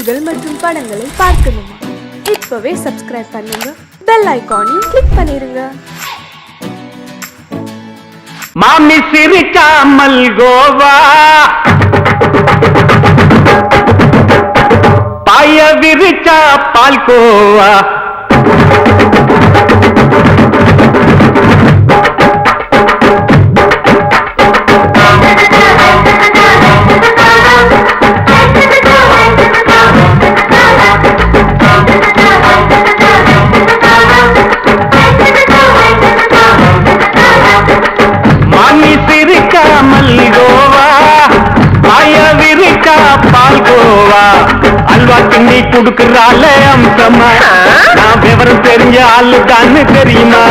நிகழ்ச்சிகள் மற்றும் படங்களை பார்க்கணுமா? இப்பவே சப்ஸ்கிரைப் பண்ணுங்க, பெல் ஐகானையும் கிளிக் பண்ணிருங்க. மாமி சிரிக்காமல் கோவா, பாய விரிச்சா பால்கோவா. மாமி சிரிக்காமல் கோவா, பாய விரிச்சா பால்கோவா. அல்வா கிண்ணி குடுக்கறால அம்சமா, நான் விவரம் தெரிஞ்ச ஆளு தான்னு தெரியுமா?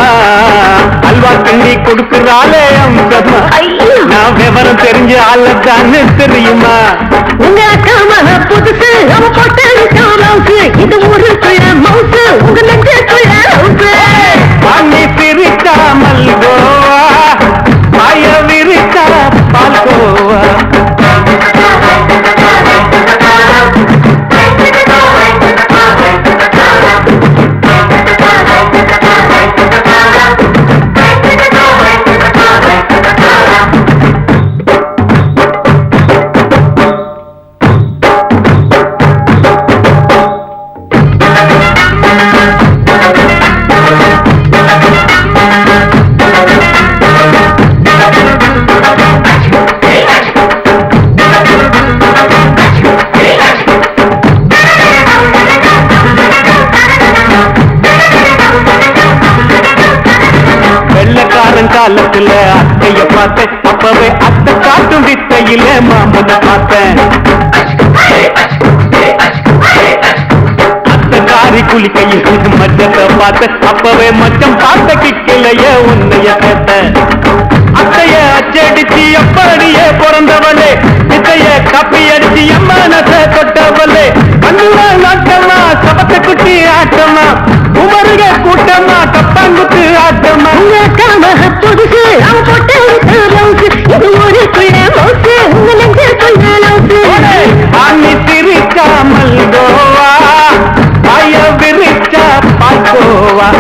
அல்வா கிண்ணி குடுக்கறால அம்சமா, நான் விவரம் தெரிஞ்ச ஆளு தான்னு தெரியுமா? உங்க அக்காம புதுசு அவ போட்டு காலவுக்கு, இது ஊருக்குள்ள மவுசு, உங்க நெஞ்சுக்குள்ள ஹவுசு. மாமி சிரிக்காமல் கோவா, பாய விரிச்சா பால்கோவா. வெள்ளக்காரன் காலத்துல அத்தைய பார்த்தேன், அப்பவே அத்தை காட்டும் வித்தையில மாமன பார்த்தேன். அத்தை காரி குளிக்கையில் மச்சத்தை பார்த்தேன், அப்பவே மச்சம் பார்த்த கிக்கலைய உன்னைய கேட்டேன். அத்தைய அச்சடிச்சு அப்படியே பிறந்தவளே, இத்தைய கப்பி அடிச்சு எம்மனத்தை தொட்டவளே. கண்ணுல நாட்டமா, சபத்தை குட்டி ஆட்டமா, உமருக கூட்டமா, கப்பாங்குத்து ஆட்டமா. உங்க அக்காம புதுசு அவ போட்டு காலவுக்கு, இது ஊருக்குள்ள மவுசு, உங்க நெஞ்சுக்குள்ள ஹவுசு. மாமி சிரிக்காமல் கோவா, பாய விரிச்சா பால்கோவா.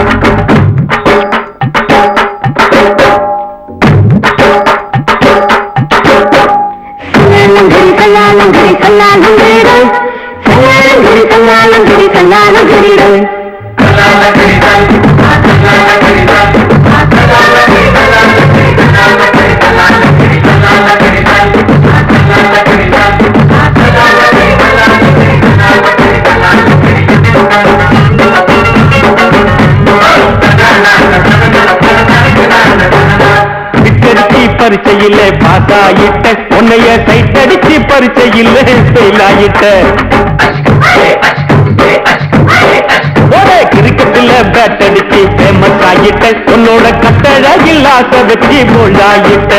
சல்லாலங்கரி சல்லாலங்கரி சல்லாலங்கரி சல்லாலங்கரி சல்லாலங்கரி. பரிச்சையில பாசாயிட்ட, உன்னைய சைட் அடிச்சு பரிச்சையில செயலாயிட்ட. கிரிக்கெட்ல பேட் அடிச்சு ஃபேமஸ் ஆகிட்ட, உன்னோட கட்டழகில் ஆசை வச்சு போலாயிட்ட.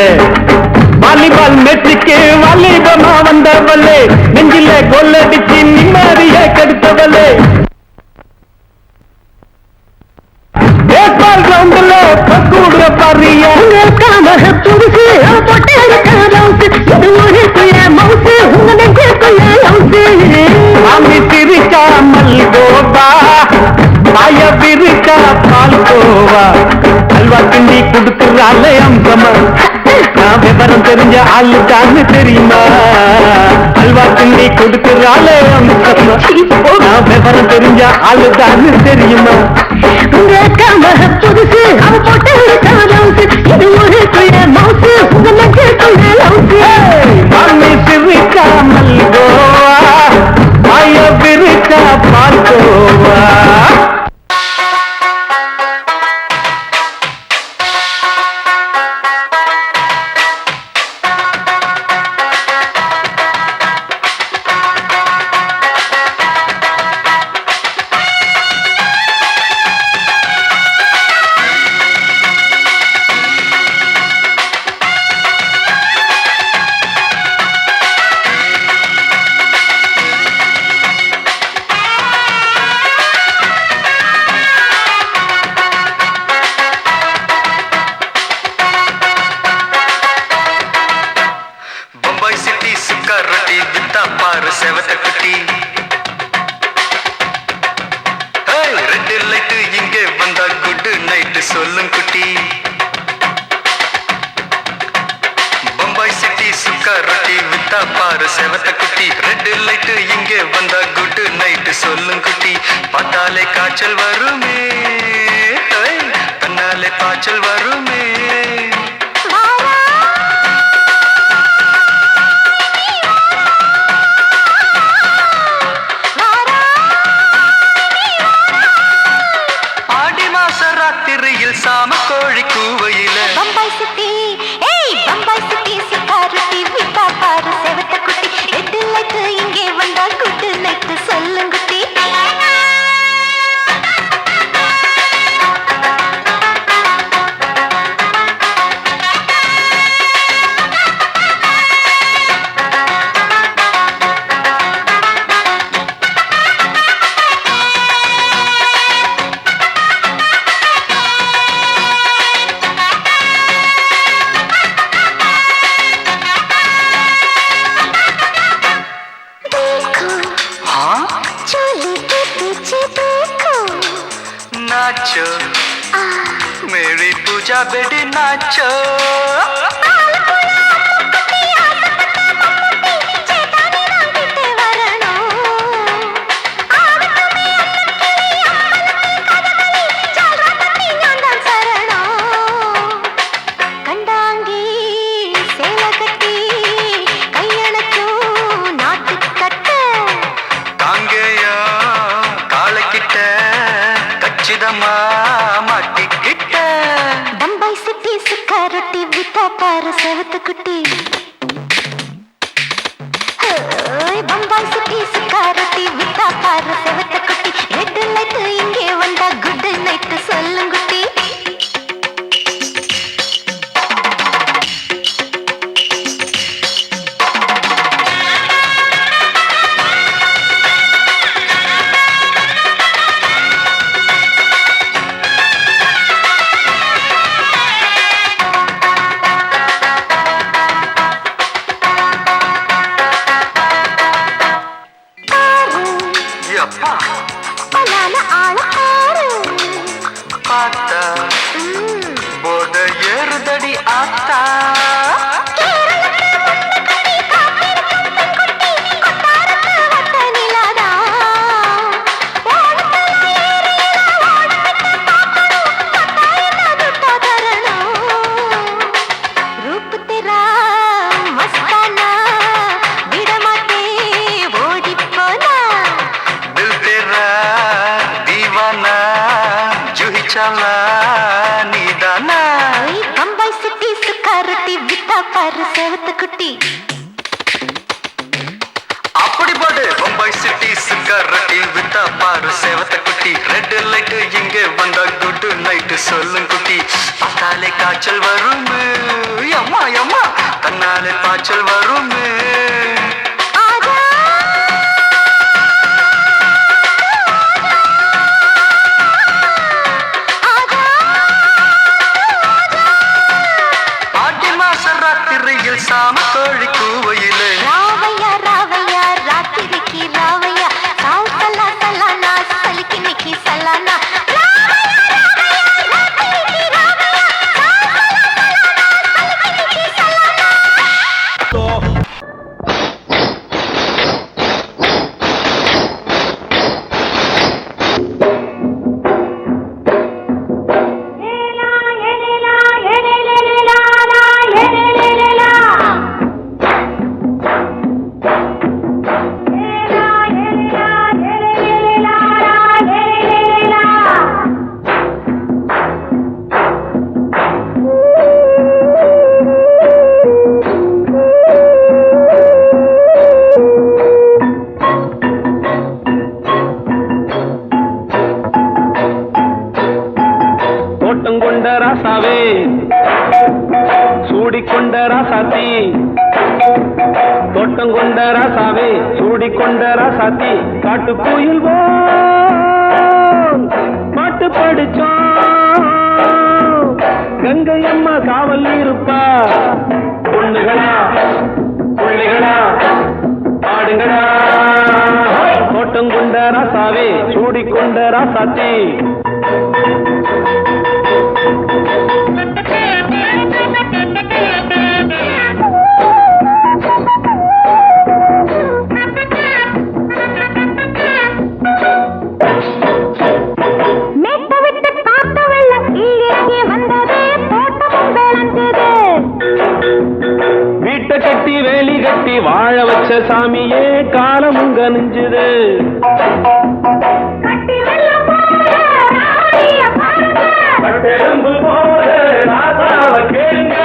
வாலிபால் மேட்சுக்கு வாலிபமா வந்தவளே, நெஞ்சில கொள்ளடிச்சு நிம்மதிய கெடுத்தவளே. பேஸ்பால் கிரவுண்ட்ல கூடுற பாரியா, உங்க அக்காம புதுசு அவ போட்டு காலவுக்கு, இது ஊருக்குள்ள மவுசு, உங்க நெஞ்சுக்குள்ள ஹவுசு. மாமி சிரிக்காமல் கோவா, பாய விரிச்சா பால்கோவா. அல்வா கிண்டி குடுக்கறால அம்சமா, நான் விவரம் தெரிஞ்ச ஆளு தான்னு தெரியுமா? அல்வா கிண்டி குடுக்கறால அம்சமா, நான் விவரம் தெரிஞ்ச ஆளு தான்னு தெரியுமா? உங்க அக்காம புதுசு அவ போட்டு காலவுக்கு, இது ஊருக்குள்ள மவுசு, உங்க நெஞ்சுக்குள்ள ஹவுசு. மாமி சிரிக்காமல் கோவா, பாய விரிச்சா பால்கோவா. சொல்லும் குட்டி பம்பாய் சிட்டி சுக்கா ரொட்டி வித்தா பாரு செவத்த குட்டி ரெட் லைட் இங்கே வந்தா குட் நைட் சொல்லும் குட்டி பார்த்தாலே காய்ச்சல் வருமே தன்னாலே பாய்ச்சல் வருமே சாம கோழி கூவையில பம்பாய் சிட்டி பம்பாய் சிட்டி சிக்காரட்டி விட்டா பாரு செவத்த குட்டி ரெட் லைட் இங்கே வந்தா குட் நைட் சொல்லும் குட்டி नाचो मेरी पूजा बेटी नाचो பம்பாய் சிட்டி சுக்காரட்டி வித்தா பாரு செவத்த குட்டி பம்பாய் சிட்டி சுக்காரட்டி வித்தா பாரு செவத்த குட்டி ரெட் லைட் இங்கே வந்தா குட் நைட் சொல்லும் குட்டி போத ஏறுதடி ஆத்தா பம்பாய் சிட்டி சுக்காரட்டி வித்தா பாரு செவத்த குட்டி அப்படி போடு பம்பாய் சிட்டி சுக்காரட்டி வித்தா பாரு செவத்த குட்டி ரெட் லைட் இங்கே வந்தா குட் நைட் சொல்லும் குட்டி பார்த்தாலே காய்ச்சல் வருமே அம்மா அம்மா தன்னாலே பாய்ச்சல் வருமே சாம கோழி கூவையில ராவையா ராவையா ராத்திரிக்கு ராவையா சாவு சல்லா சல்லானா சலிக்கு நிக்கி சல்லானா ராசாவே சூடிக்கொண்ட ராசாத்தி தோட்டம் கொண்ட ராசாவே சூடிக்கொண்ட ராசாத்தி காட்டு கோயில் பாட்டு படிச்சோம் கங்கை அம்மா காவல் இருப்பா பொண்ணுகளா பிள்ளைகளா ஆடுங்களா தோட்டம் கொண்ட ராசாவே சூடிக்கொண்ட ராசாத்தி சாமியே காலமும் கனிஞ்சுது. கட்டெலும்பு போல ராசாவ கேளுங்க.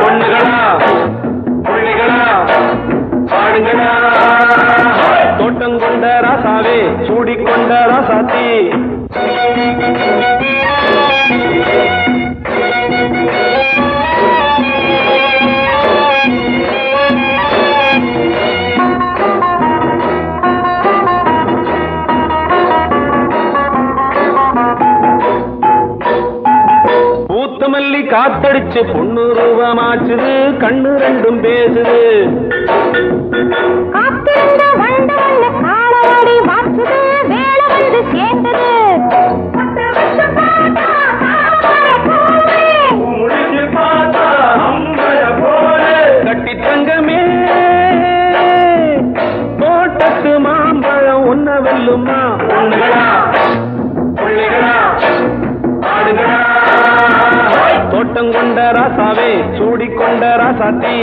பொண்ணுகளா புள்ளிகளா பாடுங்களா. தோட்டம் கொண்ட ராசாவே சூடிக்கொண்ட ராசாத்தி. பூத்தமல்லி காத்தடிச்சு பொண்ணு ரூபமாச்சுது. கண்ணு ரெண்டும் பேசுது. கட்டி தங்கமே தோட்டத்து மாம்பழம் உன்ன வெல்லுமா. பொண்ணுகளா புள்ளிகளா ஆடுகளா. தோட்டம் கொண்ட ராசாவே சூடிக்கொண்ட ராசாத்தி.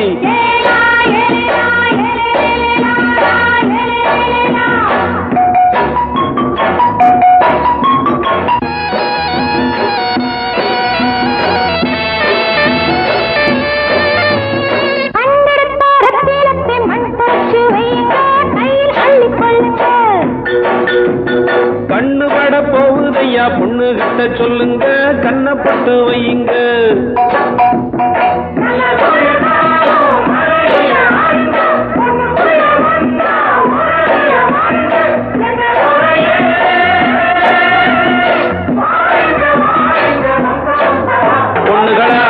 கண்ணு பட போகுதையா பொண்ணு கிட்ட சொல்லுங்க. கண்ணப்பட்டு வையுங்க. பொண்ணுகளா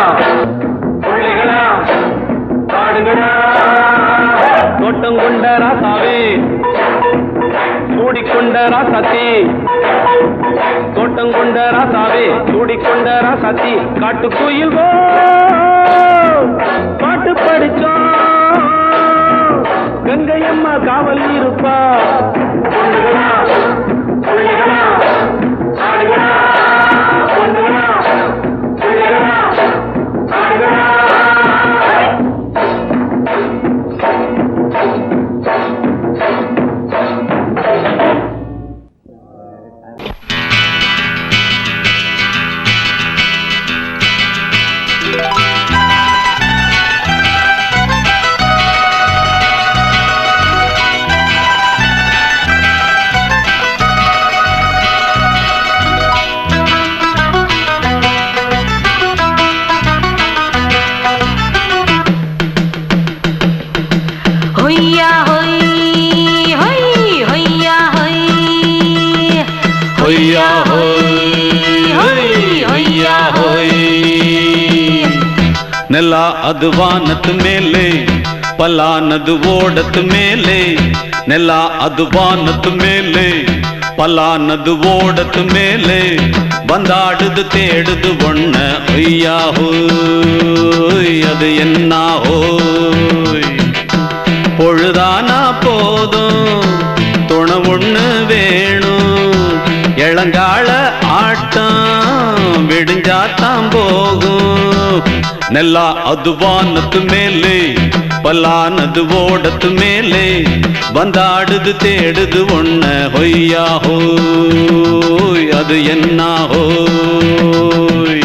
புள்ளிகளா பாடுங்களா. தோட்டம் கொண்ட ராசாவே சூடிக்கொண்ட ராசாத்தி. தோட்டம் கொண்ட ராசாவே சூடிக்கொண்ட ராசாத்தி. காட்டுக்குயில் பாட்டு படிச்சோம். கங்கையம்மா காவல் இருப்பா. பொண்ணுகளா புள்ளிகளா ஆடுகளா. பொண்ணுகளா புள்ளிகளா ஆடுகளா. ನೆಲ ಅದು ವಾನದ ಮೇಲೆ ಪಲಾನದು ಓಡದ ಮೇಲೆ. ನೆಲ ಅದು ವಾನದ ಮೇಲೆ ಪಲಾನದು ಓಡದ ಮೇಲೆ. ಬಂದಾಡುದು தேடுது ஒண்ண ஐயா ஹோய் அது என்ன ஹோய். பொழுதானா போதும் துணை ஒண்ணு வேணும். இளங்கால ஆட்டம் விடிஞ்சாத்தான் போகும். ನೆಲ ಅದು ವಾನದ ಮೇಲೆ ಪಲಾನದು ಓಡದ ಮೇಲೆ. ಬಂದಾಡುದು தேடுது ஒண்ண ಹೊಯ್ಯಾ ஹோய் அது என்ன ஹோய்.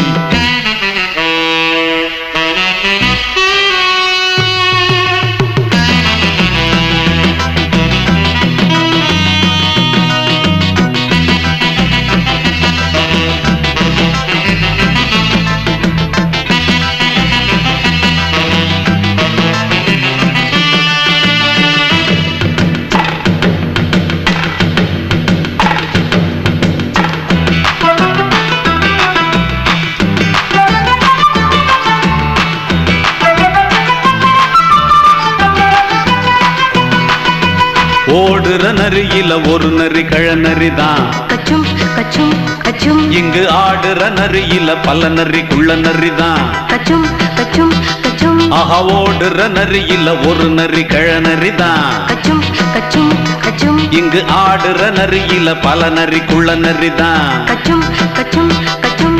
ஓடுற நரியில ஒரு நரி கழநரிதான். கச்சும் கச்சும் கச்சும். இங்கு ஆடுற நரியில பல நரி குள்ள நரிதான். கச்சும் கச்சும் கச்சும். ஆஹா ஓடுற நரியில ஒரு நரி கழநரிதான். கச்சும் கச்சும் கச்சும். இங்கு ஆடுற நரியில பல நரி குள்ள நரிதான். கச்சும் கச்சும் கச்சும்.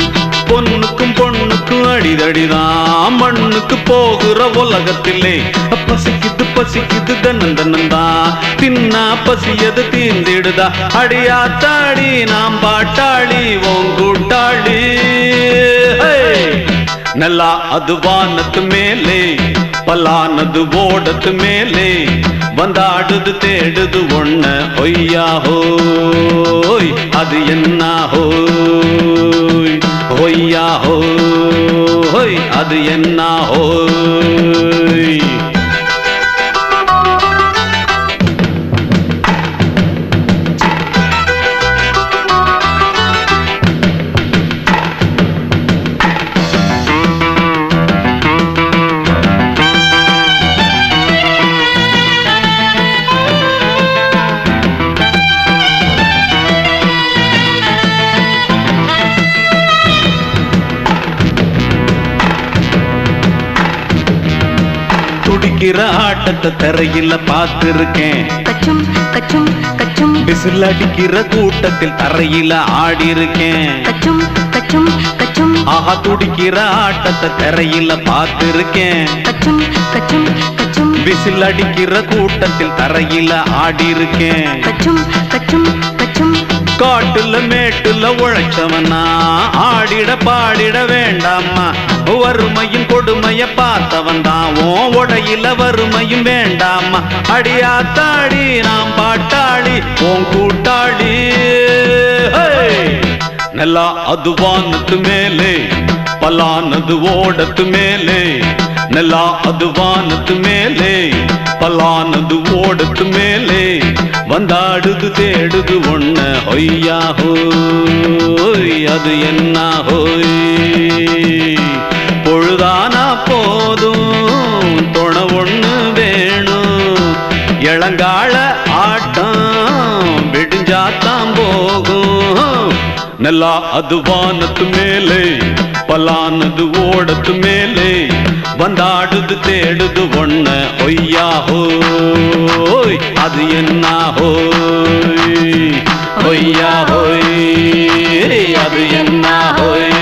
பொண்ணு பொண்ணுக்கும் பொண்ணுக்கும் அடிதடிதான் மண்ணுக்கு போகிற உலகத்திலே பசிக்குது பசிக்குது தன்னந்தன்னந்தான் தின்னா பசியது தீந்திடுதா அடியாத்தாடி நாம் பாட்டாளி ஓங்கூட்டாளி நல்லா அது வானத்து மேலே பலானது ஓடத்து மேலே வந்தாடுது தேடுது ஒண்ண ஒய்யா ஹோய் அது என்ன ஹோய் ஒய்யா ஹோய் அது என்ன ஹோய் துடிக்கிற ஆட்டத்தை தரையில பார்த்திருக்கேன் கச்சும் கச்சும் கச்சும் விசில் அடிக்கிற கூட்டத்தில் தரையில ஆடி இருக்கேன் கச்சும் கச்சும் கச்சும் ஆஹா துடிக்கிற ஆட்டத்தை தரையில பார்த்திருக்கேன் கச்சும் கச்சும் கச்சும் விசில் அடிக்கிற கூட்டத்தில் தரையில ஆடி இருக்கேன் கச்சும் கச்சும் கச்சும் காட்டுல மேட்டுல உழைச்சவனா ஆடிட பாடிட வேண்டாமா வறுமையும் கொடுமைய பார்த்தவன் தான் உடையில வறுமையும் வேண்டாமா அடியாத்தாடி நாம் பாட்டாளி ஓன் கூட்டாளி நல்லா அது வானத்து மேலே பலானது ஓடத்து மேலே நல்லா அது வானத்து மேலே பலானது ஓடத்து மேலே வந்தாடுது தேடுது ஒண்ண ஒய்யா ஹோய் அது என்ன ஹோய் பொழுதானா போதும் துணை ஒண்ணு வேணும் இளங்கால ஆட்டம் விடிஞ்சாத்தான் போகும் நல்லா அது வானத்து மேலே பலானது ஓடத்து மேலே வந்தாடுது தேடுது ஒண்ண ஒய்யா ஹோய் அது என்ன ஹோய் ஒய்யா ஹோய் அது என்ன ஹோய்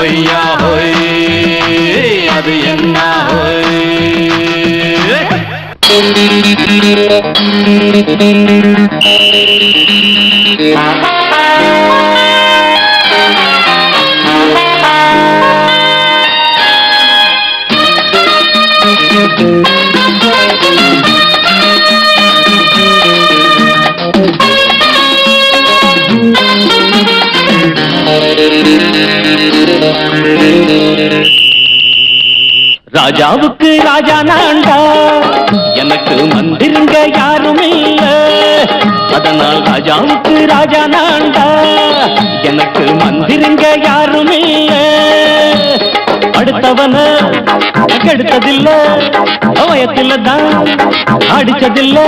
ஒய்யா ஹோய் அது என்ன ஹோய் ராஜாவுக்கு ராஜா நான்டா எனக்கு மந்திருங்க யாரும் இல்ல அதனால் ராஜாவுக்கு ராஜா நான்டா எனக்கு மந்திருங்க யாரும் இல்ல அடுத்தவன கெடுத்ததில்ல வயத்துல தான் அடிச்சதில்ல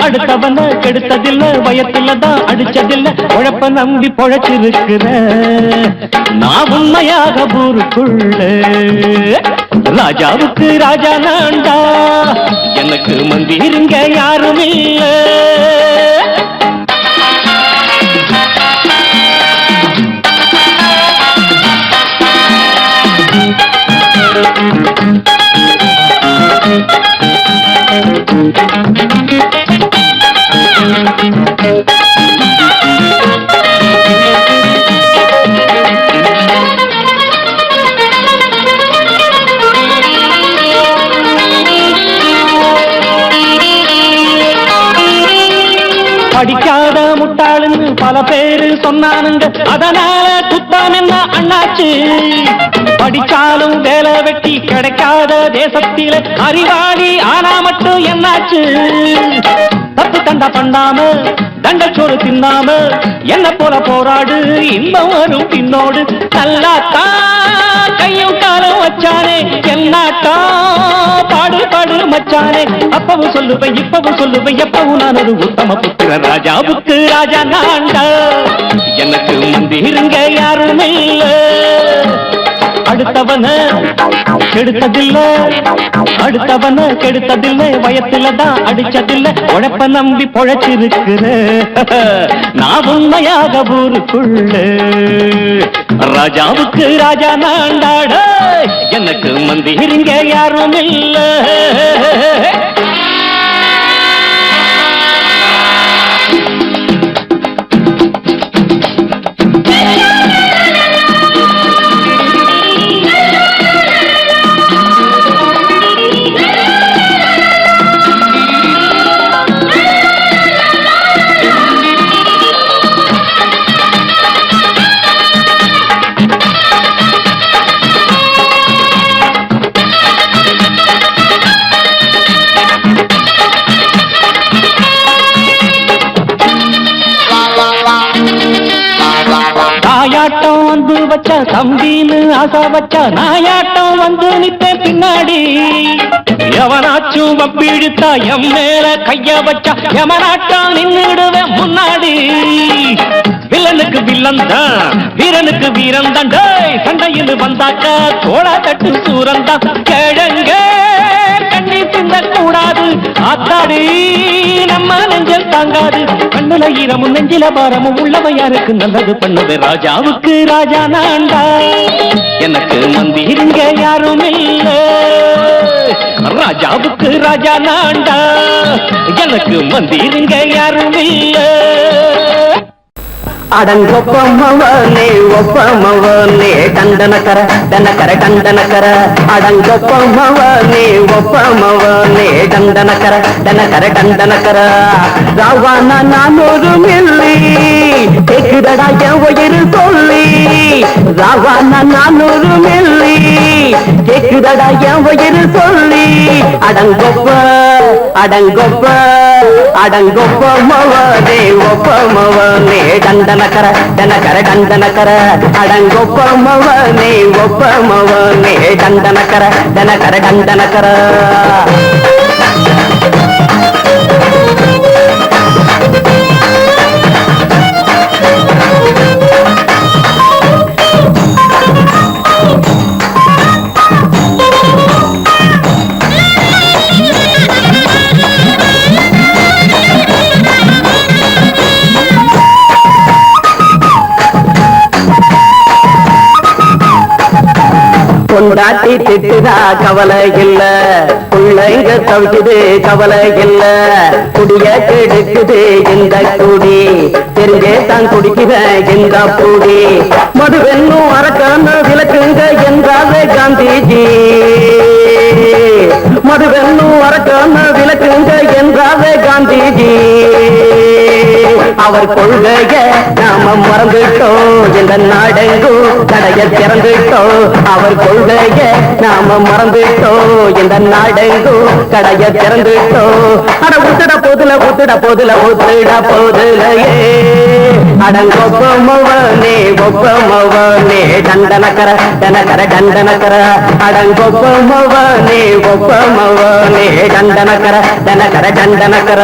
அடுத்தவன கெடுத்ததில்ல வயத்துல தான் அடிச்சதில்ல உழப்ப நம்பி பொழைச்சிருக்கிற நான் உண்மையாக ஊருக்குள்ள ராஜாவுக்கு ராஜா நான்டா எனக்கு மந்திருங்க யாரும் இல்ல படிக்காத முட்டாளுன்னு பல பேரு சொன்னானுங்க அதனால குத்தம் என்ன அண்ணாச்சு படிச்சாலும் வேலை வெட்டி கிடைக்காத தேசத்தில அறிவாளி ஆனா மட்டும் என்னாச்சு தப்பு தண்டா பண்ணாம தண்டச்சோறு தின்னாம என்ன போல போராடு இன்பம் வரும் பின்னோடு நல்லாத்தான் கையும் காலம் வச்சானே என்னாட்டா பாடு பாடு மச்சானே அப்பவும் சொல்லுவேன் இப்பவும் சொல்லுவேன் எப்பவும் நான் ஒரு உத்தம புத்திர ராஜாவுக்கு ராஜா நான்டா எனக்கு மந்திருங்க யாரும் இல்ல அடுத்தவன கெடுத்ததில்ல, அடுத்தவன கெடுத்ததில்லை, வயத்துலதான் அடிச்சதில்லை, உழைப்ப நம்பி பொழைச்சிருக்கிற நான் உண்மையாக ஊருக்குள்ள ராஜாவுக்கு ராஜா நாண்டாட, எனக்கு மந்திரிங்க யாரும் இல்ல. தாயாட்டம் வந்து வச்ச தம்பின்னு ஆசை வச்ச நாயாட்டம் வந்து நித்த பின்னாடி, எவனாச்சும் வப்பிடித்தா எம் மேல கைய வச்சா எவனாட்டம் நின்னுடுவேன் முன்னாடி. வில்லனுக்கு வில்லன் தான், வீரனுக்கு வீரன் தான், சண்டையில் வந்தாக்க தோளா தட்டு சூரன் தான். கிழங்க கண்ணி தின்ன கூடாது ஆத்தாடி, நம்ம நெஞ்சல் தாங்காது, கண்ணுல ஈரமும் நெஞ்சில பாரமும் உள்ளவன் யாருக்கு நல்லது பண்ணுது. ராஜாவுக்கு ராஜா நான்டா, எனக்கு மந்திரிங்க யாரும் இல்ல. ராஜாவுக்கு ராஜா நான்டா, எனக்கு மந்திரிங்க யாரும் இல்ல. அடங்கொப்பமவனே ஒப்பமவனே டண்டனக்கர டனக்கர டண்டனக்கர, அடங்கொப்பமவனே ஒப்பமவனே டண்டனக்கர டனக்கர டண்டனக்கர. ராவான 400 மில்லி கேக்குதடா என் உயிர் சொல்லி, ராவான 400 மில்லி கேக்குதடா என் உயிர் சொல்லி. அடங்கொப்ப அடங்கொப்ப அடங்கொப்பமவனே ஒப்பமவனே டண்டனக்கர டனக்கர டண்டனக்கர, அடங்கொப்பமவனே ஒப்பமவனே டண்டனக்கர டனக்கர டண்டனக்கர. பொண்டாட்டி திட்டுதா கவலை இல்ல, பிள்ளைங்க தவிக்குது கவலை இல்ல, குடிய கெடுக்குது இந்த குடி, தெரிஞ்சே தான் குடிக்கிற இந்த பூடி. மதுவென்னும் அரக்கான விளக்குங்க என்றாவே காந்திஜி, மதுவென்னும் அரக்கான விளக்குங்க என்றாவே காந்திஜி. அவர் கொள்கைய நாம மறந்துட்டோம், இந்த நாடெங்கும் கடைய திறந்துட்டோம். அவர் கொள்கைய நாம மறந்துட்டோம், இந்த நாடெங்கும் கடைய திறந்துட்டோம். அட ஊத்துட போதுல ஊத்துட போதுல ஊத்துட போதுலையே, அடங்கொப்பமவனே ஒப்பமவனே டண்டனக்கர டனக்கர டண்டனக்கர, அடங்கொப்பமவனே ஒப்பமவனே டண்டனக்கர டனக்கர டண்டனக்கர.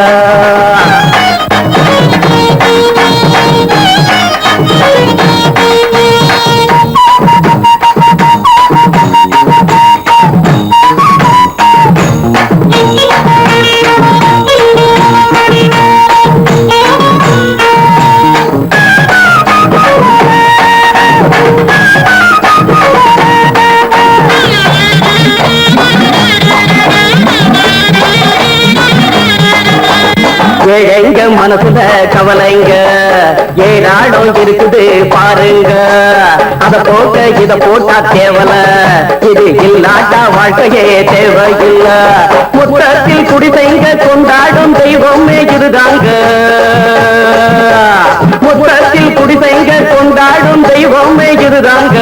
ஏழைங்க மனசுல கவலைங்க ஏராளம் இருக்குது பாருங்க, அத போக்க இத போட்டா தேவல, இது இல்லாட்டா வாழ்க்கையே தேவையில்ல. முத்தத்தில் குடிசைங்க கொண்டாடும் தெய்வமே இதுதாங்க, முத்தத்தில் குடிசைங்க கொண்டாடும் தெய்வமே இதுதாங்க.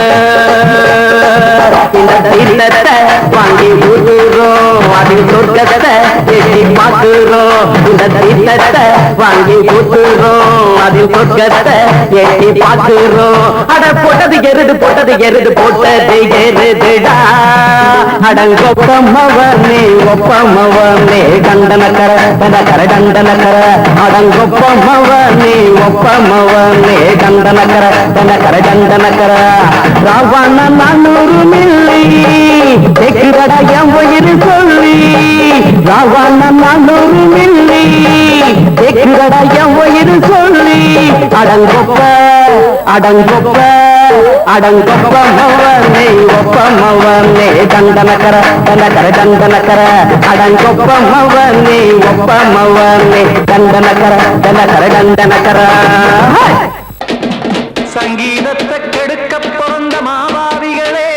இந்த இல்லத்தை வாங்கி ஊதுறோம், அது சொர்க்கத்தை எட்டி பார்க்கிறோம். இந்த இல்லத்தை வாங்கி ஊத்துறோம், அதில் சொர்க்கத்தை ஏற்றி பார்க்கிறோம். அட போட்டது எருது போட்டது எருதுடா. அடங்கொப்பமவனே ஒப்பமவனே கண்டனக்கர டண்டனக்கர அடங்கொப்பமவனே ஒப்பமவனே கண்டனக்கர டண்டனக்கர ராவண 400 மில்லி தெக்குதடா என் உயிர் சொல்லி. ராவண 400 மில்லி தெக்குதடா என் உயிர் சொல்லி. அடங்கொப்பமவனே ஒப்பமவனே கண்டனக்கர டண்டனக்கர அடங்கொப்பமவனே ஒப்பமவனே டண்டனக்கர. சங்கீதத்தை கெடுக்க பிறந்த மாவாவிகளே,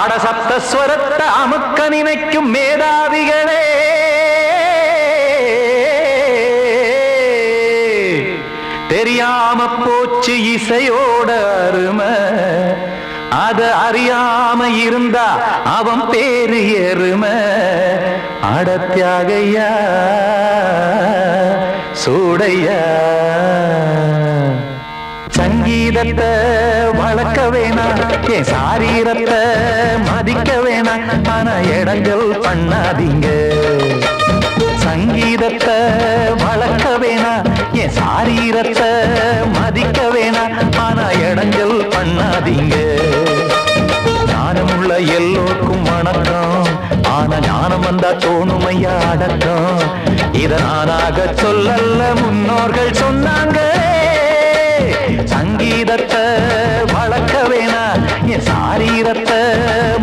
அடசப்த ஸ்வரத்தை அமுக்க நினைக்கும் மேதாவிகளே, தெரியாம போச்சு இசையோட அருமை, அத அறியாம இருந்தா அவன் பேரு எருமை. அடத்தியாகையா சூடையா சங்கீதத்தை வளர்க்க வேணாம், என் சாரீரத்தை மதிக்க வேணாம், ஆனா இடங்கள் பண்ணாதீங்க. சங்கீதத்தை வளர்க்க வேணாம், என் சாரீரத்தை மதிக்க வேணாம், ஆனா இடங்கள் பண்ணாதீங்க. ஞானமுள்ள எல்லோருக்கும் வணக்கம், ஆனா ஞானம் வந்தா தோணுமையா அடக்கம். இத நானாக சொல்லல்ல முன்னோர்கள் சொன்னாங்க. சங்கீதத்தை வளர்க்க வேணா, என் சாரீரத்தை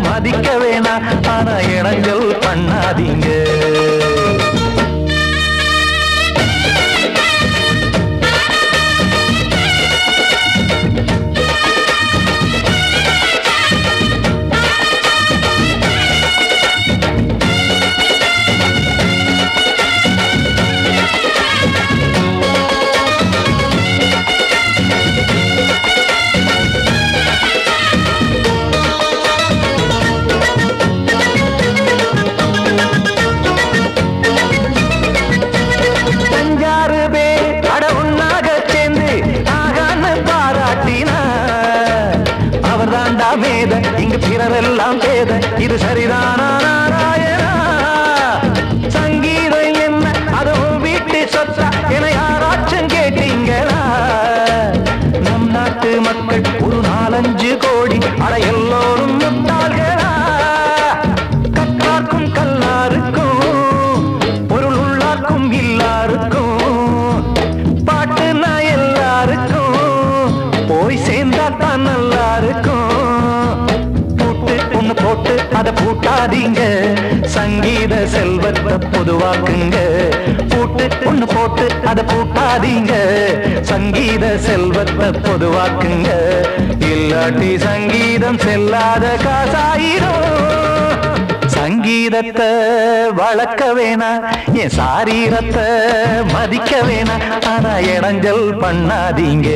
மதிக்க வேணா, ஆனா இடங்கள் பண்ணாதீங்க. இங்கு பிறரெல்லாம் பேத, இது சரிதானா நாராயணா? சங்கீதம் என்ன அதுவும் வீட்டு சொத்தா என யாராச்சும் கேட்டீங்களா? நம் நாட்டு மக்கள் ஒரு 4-5 கோடி, அட எல்லோரும் முட்டாள்களா? கற்றார்க்கும் கல்லாருக்கும் பொருள் உள்ளார்க்கும் எல்லாருக்கும் பாட்டுனா எல்லாருக்கும் போய் சேர்ந்தா தான் நல்லா இருக்கும். போட்டு அத பூட்டாதீங்க, சங்கீத செல்வத்தை பொதுவாக்குங்க. பூட்டு ஒண்ணு போட்டு அத பூட்டாதீங்க, சங்கீத செல்வத்தை பொதுவாக்குங்க. இல்லாட்டி சங்கீதம் செல்லாத காசாயிரும். சங்கீதத்தை வளர்க்க வேணா, என் சாரீரத்தை மதிக்க வேணா, ஆனா இடைஞ்சல் பண்ணாதீங்க.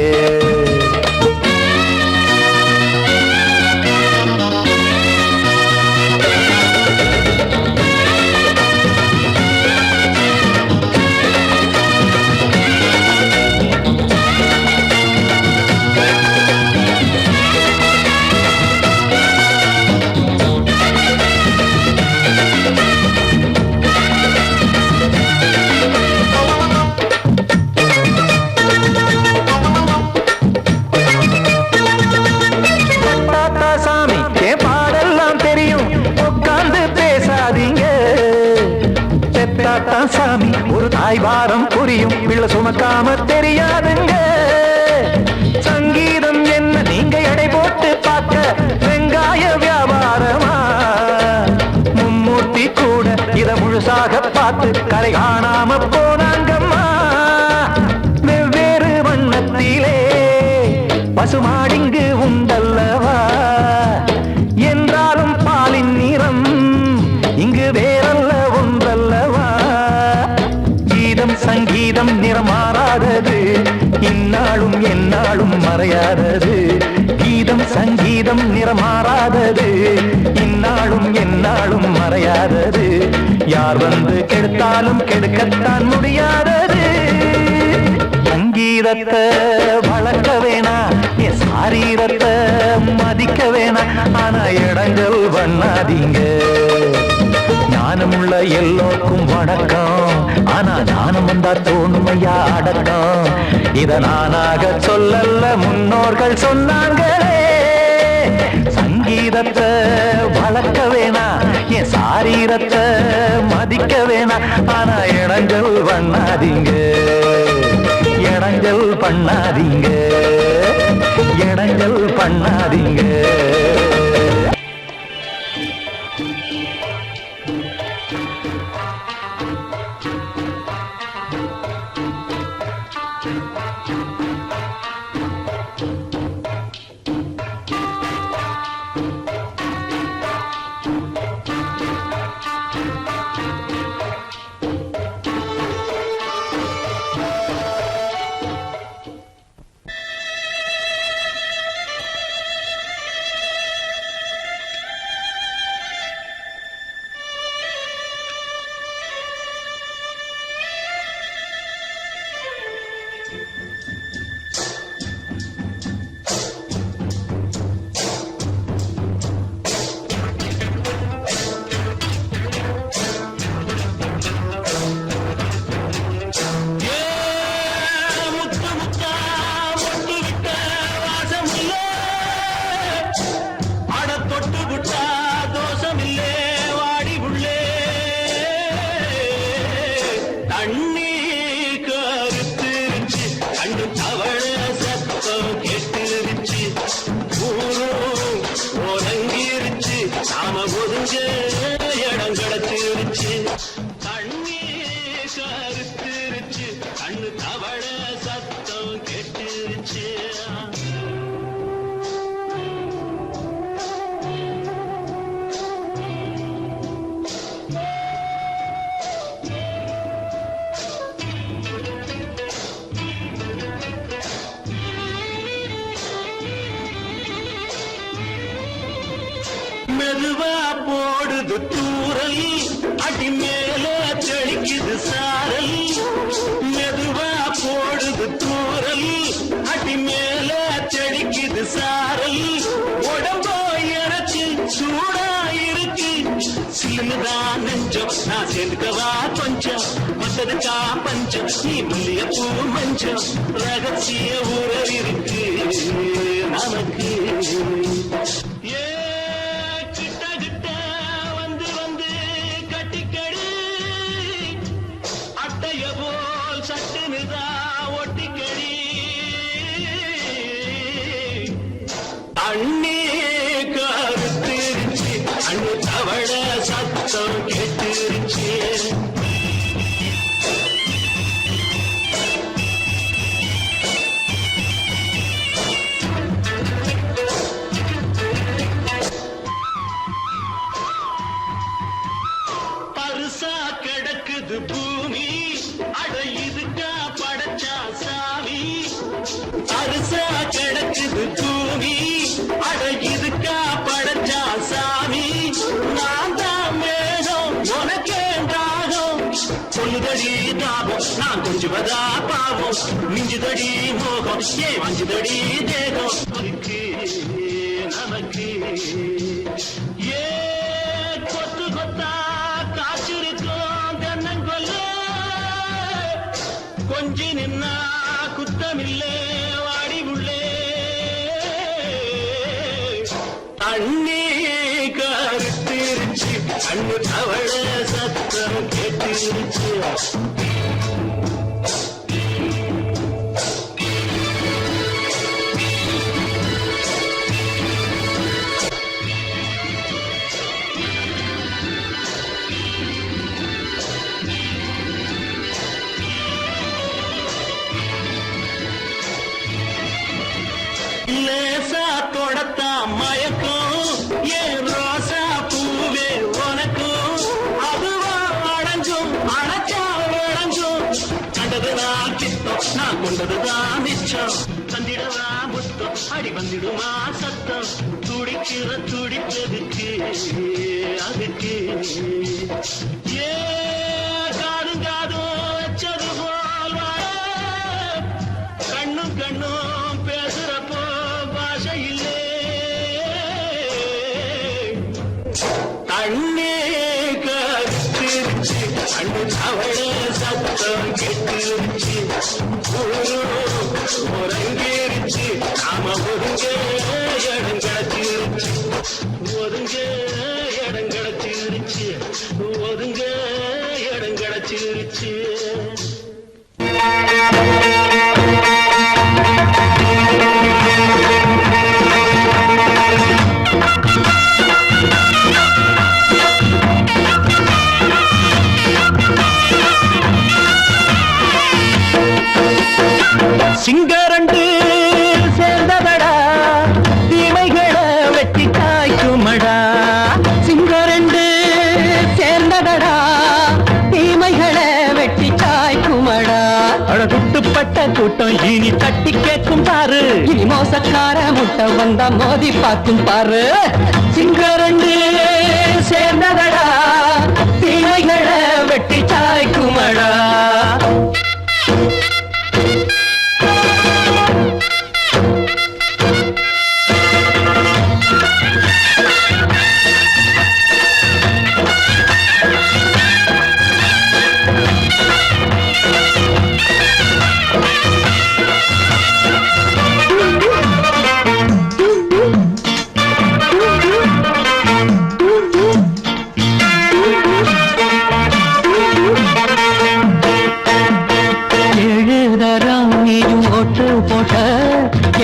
சாமி ஒரு தாய் வாரம் புரியும், பிள்ளை சுமக்காம தெரியாதுங்க. சங்கீதம் என்ன நீங்க எடை போட்டு பார்க்க வெங்காய வியாபாரமா? மும்மூர்த்தி கூட இத முழுசாக பார்த்து கரை காணாம போனாங்கம்மா. வெவ்வேறு வண்ணத்திலே பசுமாடிங்கு உண்டல்லவா? என்றாலும் பாலின் நிறம் இங்கு வேறல்ல ஒன்றல்லவா? சங்கீதம் நிறமாறாதது, இந்நாளும் எந்நாளும் மறையாதது. கீதம் சங்கீதம் நிறமாறாதது, இந்நாளும் எந்நாளும் மறையாதது, யார் வந்து கெடுத்தாலும் கெடுக்கத்தான் முடியாதது. சங்கீதத்தை வளர்க்க வேணா, என் சாரீரத்தை மதிக்க வேணா, ஆனா இடங்கள் பண்ணாதீங்க. ஞானமுள்ள எல்லோருக்கும் வணக்கம், ஆனா ஞானம் வந்தா தோணுமையா அடக்கம். இத நானாக சொல்லல, முன்னோர்கள் சொன்னாங்களே. சங்கீதத்தை வளர்க்க வேணா, என் சாரீரத்தை மதிக்க வேணா, ஆனா இடங்கள் பண்ணாதீங்க, இடங்கள் பண்ணாதீங்க, இடங்கள் பண்ணாதீங்க. மெதுவா போடுது தூரல், அடி மேல தெளிக்குது சாரல். மெதுவா போடுது தூரல், அடி மேல தெளிக்குது சாரல். உடம்போ எனக்கு சூடா இருக்கு, சிலுதான் நெஞ்சம், நான் சேர்ந்துக்கவா கொஞ்சம். மத்ததுக்கா பஞ்சம், நீ மல்லிய பூ மஞ்சம். ரகசிய உறவு இருக்கு நமக்கு. அண்ணே கருத்திருச்சு, அண்ணு தவள சத்தம் கேட்டுருச்சு. பருசா கிடக்குது பூமி, அட இதுக்கா படைச்சா சாமி. பருசா கிடக்குது பூமி, அட இதுக்கா படைச்சா சாமி. நான் தான் மேகம், உனக்கே தாகம். சொல்லுதடி தாபம், நான் கொஞ்சுவதா பாவம். மிஞ்சுதடி மோகம், ஏ வஞ்சுதடி தேகம். நமக்கு ஏ கொத்து கொத்தா காய்ச்சிருக்கோம் தென்னங்கொல்ல. கொஞ்சி நின்னா குத்தமில்லே வாடி உள்ளே. அண்ணே கருத்திருச்சு, அண்ணு தவள சத்தம் கேட்டுருச்சு. லேசா தொடத்தா மயக்கும், ஏன் ரோசா பூவே உனக்கும். அதுவா அடைஞ்சும் அணைச்சா விட நான் கொண்டதுதான் மிச்சம் தந்திடவா முத்தம் அடி வந்திடுமா சத்தம் துடிக்கிற துடிப்பதுக்கு அதுக்கு ஏ காதும் காதும் வச்சது போல் கண்ணும் கண்ணும் பேசுறப்போ பாஷை இல்லே தண்ணே கருத்திருச்சு அண்ணு அவள சத்தம் கெட்டிருச்சு ஒருங்கிருச்சு நாம ஒருங்க இடம் கிடச்சிருச்சு ஒருங்க இடம் கிடச்சிருச்சு ஒருங்க இடம் கிடச்சிருச்சு சிங்கரண்டு சேர்ந்ததடா தீமைகளை வெட்டி காய்க்குமடா சிங்கரண்டு சேர்ந்ததடா தீமைகளை வெட்டி காய்க்குமடா அழகுட்டுப்பட்ட கூட்டம் இனி தட்டி கேட்கும் பாரு இனி மோசக்கார முட்டை வந்தா மோதி பார்க்கும் பாரு சிங்கரண்டு சேர்ந்ததடா தீமைகளை வெட்டி காய்க்குமடா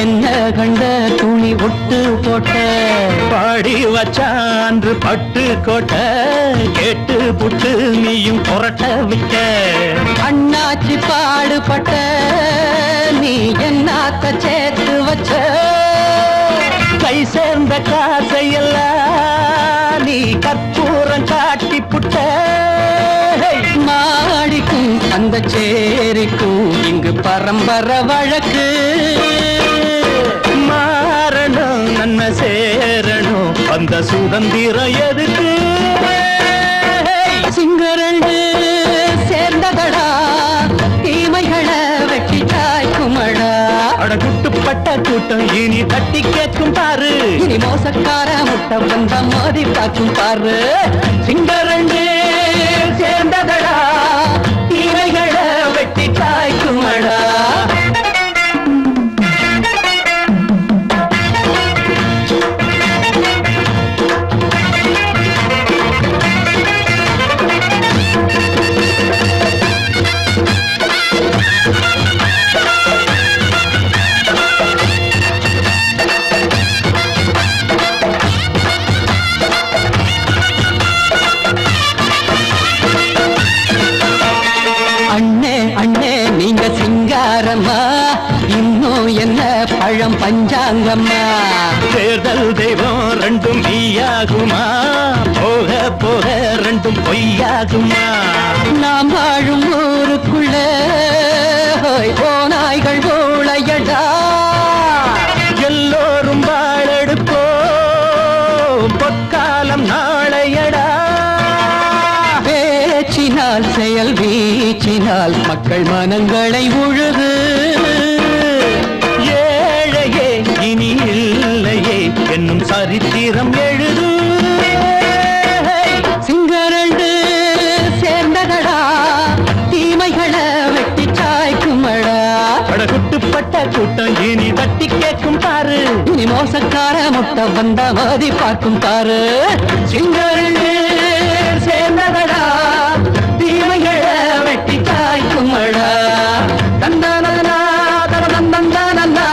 என்ன கண்ட துணி ஒட்டு போட்ட பாடி வச்சான்று பட்டு கோட்ட கேட்டு புட்டு நீயும் புரட்ட விட்ட அண்ணாச்சி பாடுபட்ட நீ என்னாத்த சேர்த்து வச்ச கை சேர்ந்த காசையெல்லாம் நீ கற்பூரம் காட்டி புட்ட மாடிக்கும் அந்த சேரிக்கும் இங்கு பரம்பரை வழக்கு மாறணும் நன்மை சேரணும் அந்த சுதந்திரம் எதுக்கு சிங்கரண்டு சேர்ந்ததடா தீமைகளை வெட்டி காய்க்குமடா அடகுட்டுப்பட்ட கூட்டம் இனி தட்டி கேட்கும் பாரு இனி மோசக்கார முட்டை வந்த மோதி பார்க்கும் பாரு சிங்கரண்டு சேர்ந்ததடா தீமைகளை வெட்டி காய்க்குமடா இன்னும் என்ன பழம் பஞ்சாங்கம்மா தேர்தல் தெய்வம் ரெண்டும் மெய்யாகுமா போக போக ரெண்டும் பொய்யாகுமா நாம் வாழும் ஊருக்குள்ள போனாய்கள் ஊழையடா எல்லோரும் வாழெடுப்போ பொற்காலம் நாளையடா பேச்சினால் செயல் வீச்சினால் மக்கள் மனங்களை உழுது ஏழையே இனி இல்லையே என்னும் சரித்திரம் எழுது சிங்கரண்டு சேர்ந்ததடா தீமைகளை வெட்டி சாய்க்குமடா அடகுட்டுப்பட்ட கூட்டம் இனி தட்டி கேட்கும் பாரு இனி மோசக்கார முட்டை வந்த மோதி பார்க்கும் பாரு சிங்கரண்டு சேர்ந்ததடா தீமைகளை வெட்டி காய்க்குமடா தந்தானா தரதந்தந்தானா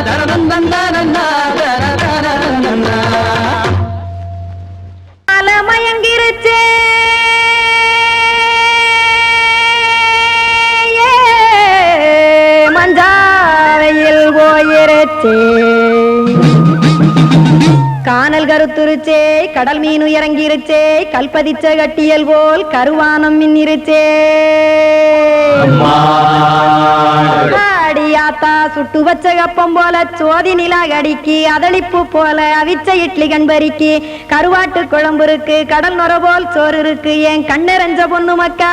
தரதந்தந்தானா தரதந்தந்தானா மயங்கிருச்சே மஞ்சாவையில் போயிருச்சே காணல்கள் கருத்துருச்சே கடல் மீன் இறங்கிருச்சே கல்பதிச்ச கட்டியல் போல் கருவானம் மின்னிருச்சே அடியாத்தா சுட்டு வச்ச கப்பம் போல சோதி நிலா கடிக்கு அதளிப்பு போல அவிச்ச இட்லி கண்பறிக்கு கருவாட்டு குழம்பு இருக்கு கடல் நுர போல் சோறு இருக்கு என் கண்ணெரஞ்ச பொண்ணு மக்கா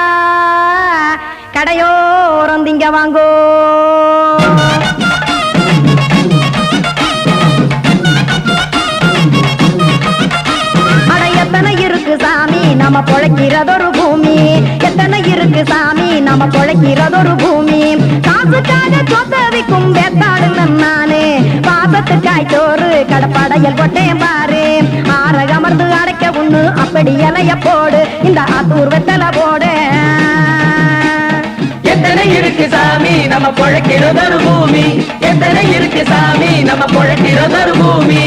கடையோரம் திங்க வாங்கோ எத்தனை இருக்கு சாமி நம்ம பொழைக்கிறதொரு பூமி எத்தனை இருக்கு சாமி நம்ம பொழைக்கிறதொரு பூமி காசுக்காக சொத்தவிக்கும் வேத்தாடுங்க நானு பாசத்துக்காய் சோறு கடப்படையல் போட்டேன் பாரு ஆரகமர்ந்து அடைக்க ஒண்ணு அப்படி இலைய போடு இந்த ஆத்தூர் வெத்தலை போடு எத்தனை இருக்கு சாமி நம்ம பொழைக்கிறதொரு பூமி எத்தனை இருக்கு சாமி நம்ம பொழைக்கிறதொரு பூமி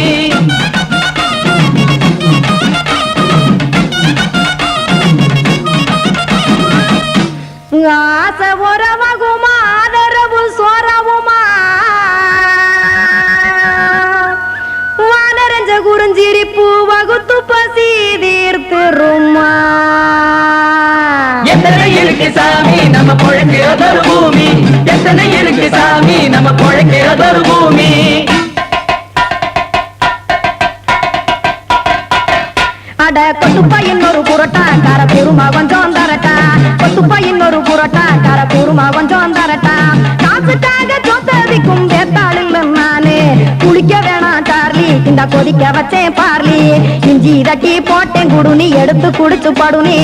ஆசை உறவகுமா ஆதரவு சோரவுமா வானரஞ்ச குறிஞ்சிரிப்பு வகுத்து பசி தீர்த்துருமா எத்தனை இருக்கு சாமி நம்ம பொழைக்கிறதொரு பூமி எத்தனை இருக்கு சாமி நம்ம பொழைக்கிறதொரு பூமி அட கொத்துப்பா இன்னொரு புரோட்டா கார குருமா கொஞ்சம் தரட்டா கொத்துப்பா இன்னொரு புரோட்டா கார குருமா கொஞ்சம் தரட்டா காசுக்காக சொத்ததிக்கும் வேத்தாளில் நானு குளிக்க வேணாம் சார்லி இந்த கொதிக்க வச்சேன் பார்லி இஞ்சி தட்டி போட்டேன் குடுனி எடுத்து குடிச்சு படுனி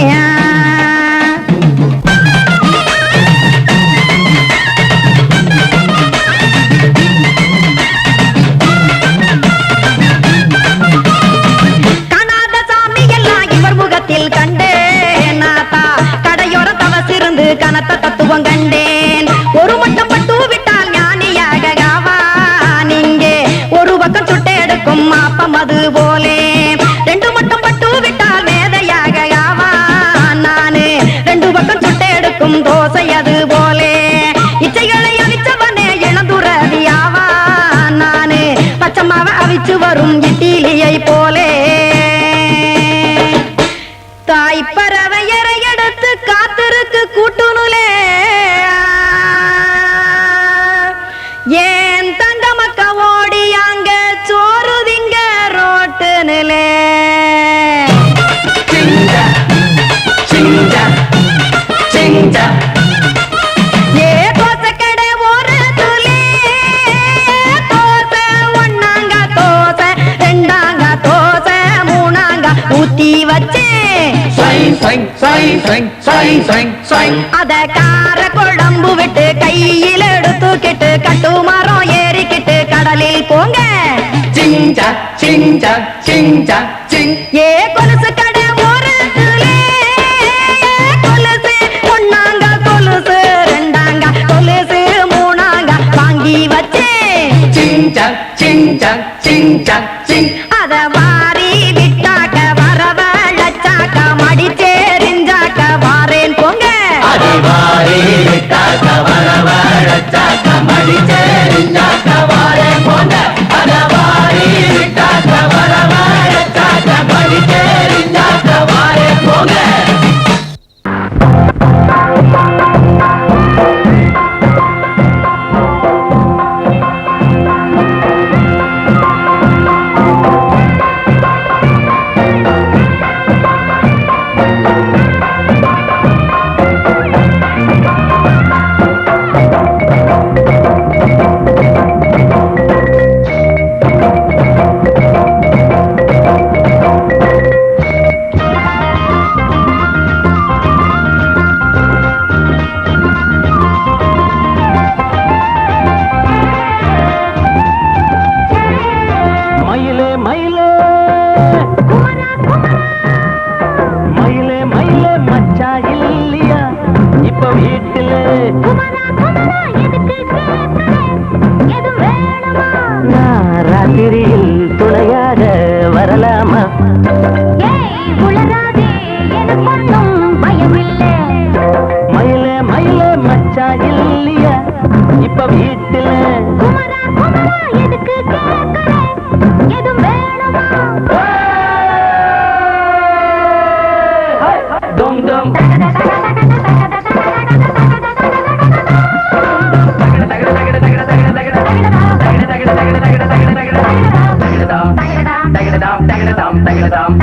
கண்டேன் நாத்தா கடையோர தவசிருந்து கனத்த தத்துவம் கண்டேன் ஒரு மட்டம் பட்டு விட்டால் ஞானியாக நீங்கே ஒரு பக்கம் சுட்டு எடுக்கும் மாப்பம் அது போலே ரெண்டு மட்டம் பட்டு விட்டால் மேதையாக நானு ரெண்டு பக்கம் சுட்டு எடுக்கும் தோசை அது போலே இச்சைகளை அவிச்சவனே இளந்துறவியாவா நானு பச்சமாவ அவிச்சு வரும் இட்டிலியை போலே தாய் பறவையரை எடுத்து காத்திருக்கு கூட்டுனுலே ஏன் தங்க மக்க ஓடி அங்க சோறுதிங்க ரோட்டு நிலே ஏ தோசை கடை ஒரு துளி தோசை ஒன்னாங்க தோசை ரெண்டாங்க தோசை மூணாங்க ஊத்தி வச்சு அத கார குழம்பு விட்டு கையில் எடுத்துக்கிட்டு கட்டு மரம் ஏறிக்கிட்டு கடலில் போங்க ஏ கொலுசு கடை ஒரு கொலுசு ஒன்னாங்க கொலுசு ரெண்டாங்க கொலுசு மூணாங்க வாங்கி வச்சு அத வாரி விட்டாக்க வரவழைச்சாக்க மடிச்சேரிஞ்சாக்க வாரேன் போங்க ராத்திரியில் துணையாக வரலாமா மயிலே மயிலே மச்சா இல்லையா இப்ப வீட்டுல எதுக்கு எதுவும் வேணுமா தகிடதாம்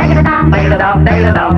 தகிடதாம் தகிடதாம்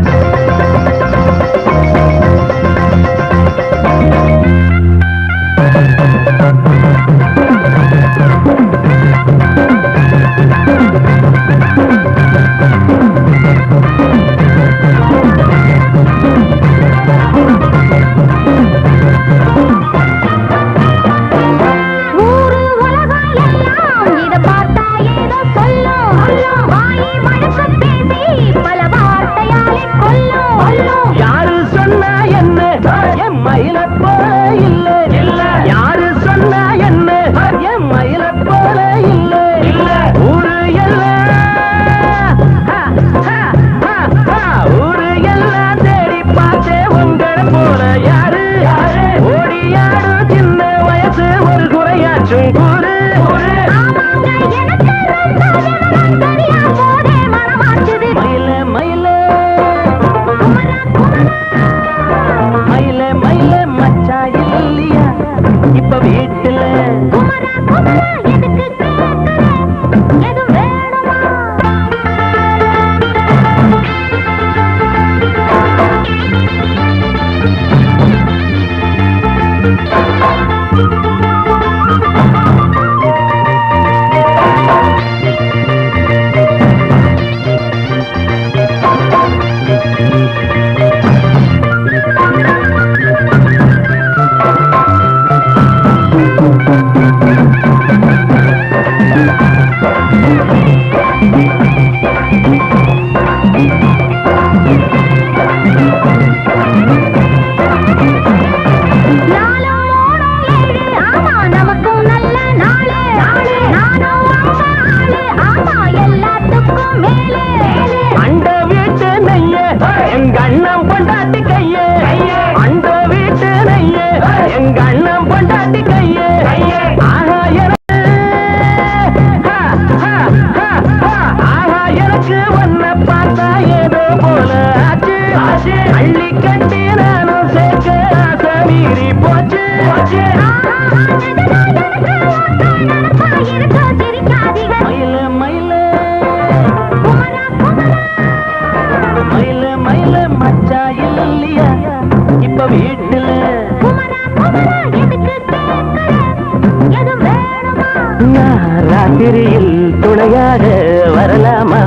யாரு சொன்னா என்ன என் மயில போல இல்ல இல்ல யாரு சொன்னா என்ன என் மயில போல இல்ல இல்ல ஊரு எல்லாம் ஊரு எல்லாம் தேடி பார்த்தே உங்களை போல யாரு ஓடியாடு சின்ன வயசு ஒரு குறையாச்சும் கூறு மயில மயில மயில மயில மச்சா இல்லையா இப்ப வீட்டுல அண்ட வீட்டு நெய்ய எங்க அண்ணன் பொண்டாட்டி கையே அண்ட வீட்டு நெய்ய எங்க அண்ணன் பொண்டாட்டி கையே ஆஹா எனக்கு ஒன்ன பார்த்தா ஏதோ போல ஆச்சு அள்ளி கட்டி நானும் சேர்க்க ஆசை மீறி போச்சு மயில மயில மயில மயில மச்சா இல்லையா இப்ப வீட்டுல ராத்திரியில் துணையாக வரலாமா